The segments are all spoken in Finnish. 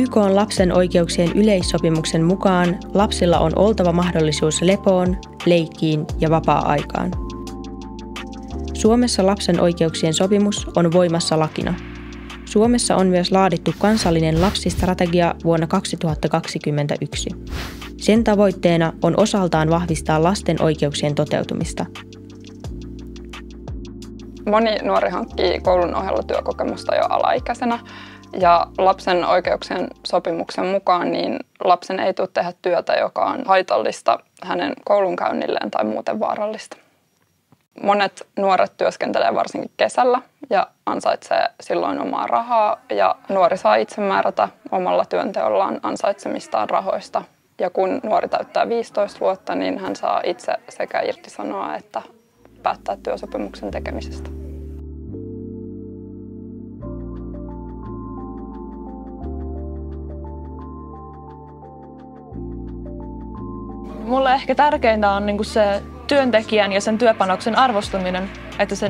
YK:n lapsen oikeuksien yleissopimuksen mukaan lapsilla on oltava mahdollisuus lepoon, leikkiin ja vapaa-aikaan. Suomessa lapsen oikeuksien sopimus on voimassa lakina. Suomessa on myös laadittu kansallinen lapsistrategia vuonna 2021. Sen tavoitteena on osaltaan vahvistaa lasten oikeuksien toteutumista. Moni nuori hankkii koulun ohella työkokemusta jo alaikäisenä. Ja lapsen oikeuksien sopimuksen mukaan niin lapsen ei tule tehdä työtä, joka on haitallista hänen koulunkäynnilleen tai muuten vaarallista. Monet nuoret työskentelee varsinkin kesällä ja ansaitsee silloin omaa rahaa ja nuori saa itse määrätä omalla työnteollaan ansaitsemistaan rahoista. Ja kun nuori täyttää 15 vuotta, niin hän saa itse sekä irtisanoa että päättää työsopimuksen tekemisestä. Mulle ehkä tärkeintä on se työntekijän ja sen työpanoksen arvostaminen, että se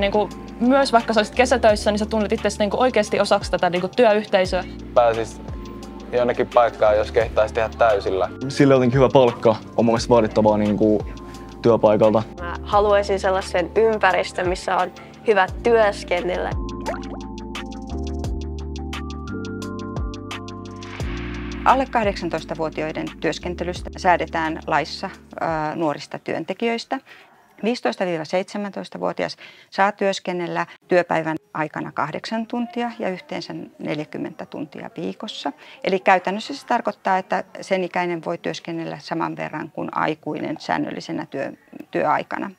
myös vaikka sä olisit kesätöissä, niin sä tunnet itsesi oikeasti osaksi tätä työyhteisöä. Pääsis jonnekin paikkaan, jos kehtaisi tehdä täysillä. Sillä jotenkin hyvä palkka on mun mielestä vaadittavaa työpaikalta. Mä haluaisin sellaisen ympäristön, missä on hyvä työskennellä. Alle 18-vuotiaiden työskentelystä säädetään laissa nuorista työntekijöistä. 15-17-vuotias saa työskennellä työpäivän aikana 8 tuntia ja yhteensä 40 tuntia viikossa. Eli käytännössä se tarkoittaa, että sen ikäinen voi työskennellä saman verran kuin aikuinen säännöllisenä työaikana.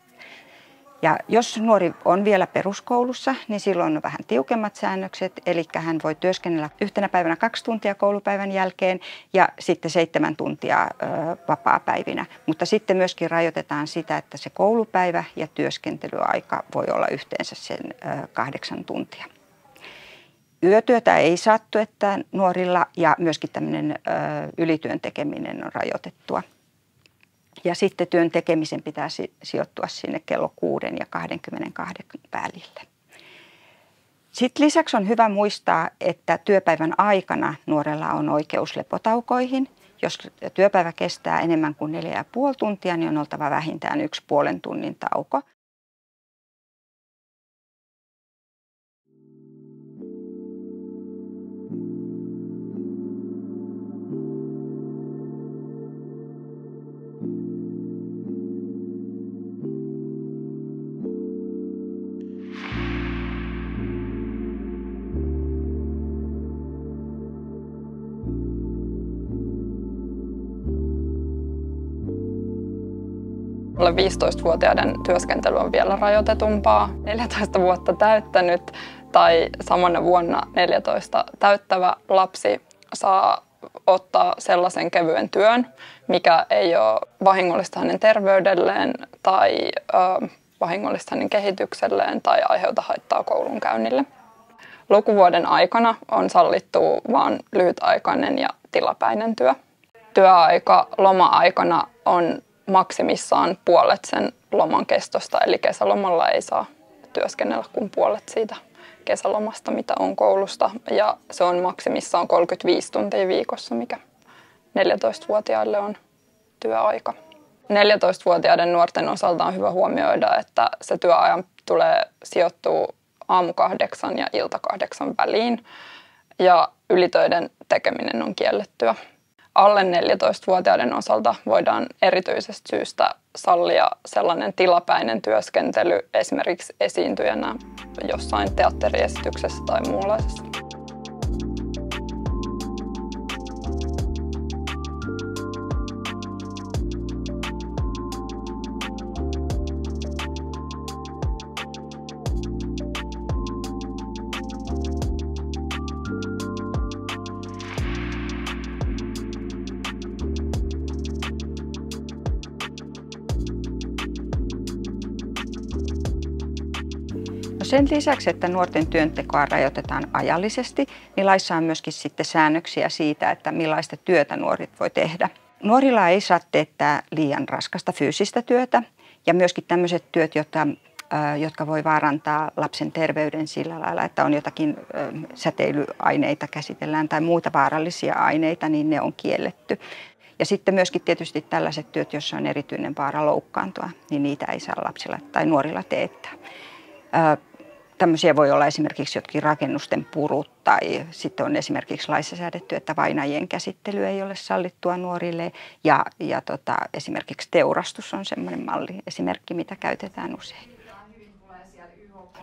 Ja jos nuori on vielä peruskoulussa, niin silloin on vähän tiukemmat säännökset, eli hän voi työskennellä yhtenä päivänä 2 tuntia koulupäivän jälkeen ja sitten 7 tuntia vapaapäivinä. Mutta sitten myöskin rajoitetaan sitä, että se koulupäivä ja työskentelyaika voi olla yhteensä sen 8 tuntia. Yötyötä ei saa työttää nuorilla ja myöskin tämmöinen ylityön tekeminen on rajoitettua. Ja sitten työn tekemisen pitää sijoittua sinne kello 6 ja 22 välille. Sitten lisäksi on hyvä muistaa, että työpäivän aikana nuorella on oikeus lepotaukoihin. Jos työpäivä kestää enemmän kuin 4,5 tuntia, niin on oltava vähintään 1,5 tunnin tauko. Alle 15-vuotiaiden työskentely on vielä rajoitetumpaa. 14 vuotta täyttänyt tai samana vuonna 14 täyttävä lapsi saa ottaa sellaisen kevyen työn, mikä ei ole vahingollista hänen terveydelleen tai vahingollista hänen kehitykselleen tai aiheuta haittaa koulunkäynnille. Lukuvuoden aikana on sallittu vain lyhytaikainen ja tilapäinen työ. Työaika loma-aikana on maksimissaan puolet sen loman kestosta, eli kesälomalla ei saa työskennellä kuin puolet siitä kesälomasta, mitä on koulusta. Ja se on maksimissaan 35 tuntia viikossa, mikä 14-vuotiaille on työaika. 14-vuotiaiden nuorten osalta on hyvä huomioida, että se työajan tulee sijoittua aamu 8 ja ilta 8 väliin, ja ylitöiden tekeminen on kiellettyä. Alle 14-vuotiaiden osalta voidaan erityisestä syystä sallia sellainen tilapäinen työskentely esimerkiksi esiintyjänä jossain teatteriesityksessä tai muunlaisessa. Sen lisäksi, että nuorten työntekoa rajoitetaan ajallisesti, niin laissa on myöskin sitten säännöksiä siitä, että millaista työtä nuoret voi tehdä. Nuorilla ei saa teettää liian raskasta fyysistä työtä ja myöskin tämmöiset työt, joita jotka voi vaarantaa lapsen terveyden sillä lailla, että on jotakin säteilyaineita käsitellään tai muuta vaarallisia aineita, niin ne on kielletty. Ja sitten myöskin tietysti tällaiset työt, joissa on erityinen vaara loukkaantua, niin niitä ei saa lapsilla tai nuorilla teettää. Tämmöisiä voi olla esimerkiksi jotkin rakennusten purut tai sitten on esimerkiksi laissa säädetty, että vainajien käsittely ei ole sallittua nuorille ja esimerkiksi teurastus on semmoinen malliesimerkki, mitä käytetään usein.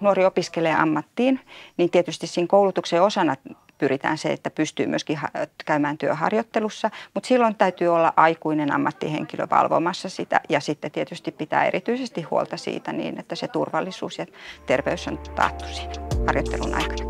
Nuori opiskelee ammattiin, niin tietysti siinä koulutuksen osana pyritään se, että pystyy myöskin käymään työharjoittelussa, mutta silloin täytyy olla aikuinen ammattihenkilö valvomassa sitä ja sitten tietysti pitää erityisesti huolta siitä niin, että se turvallisuus ja terveys on taattu siinä harjoittelun aikana.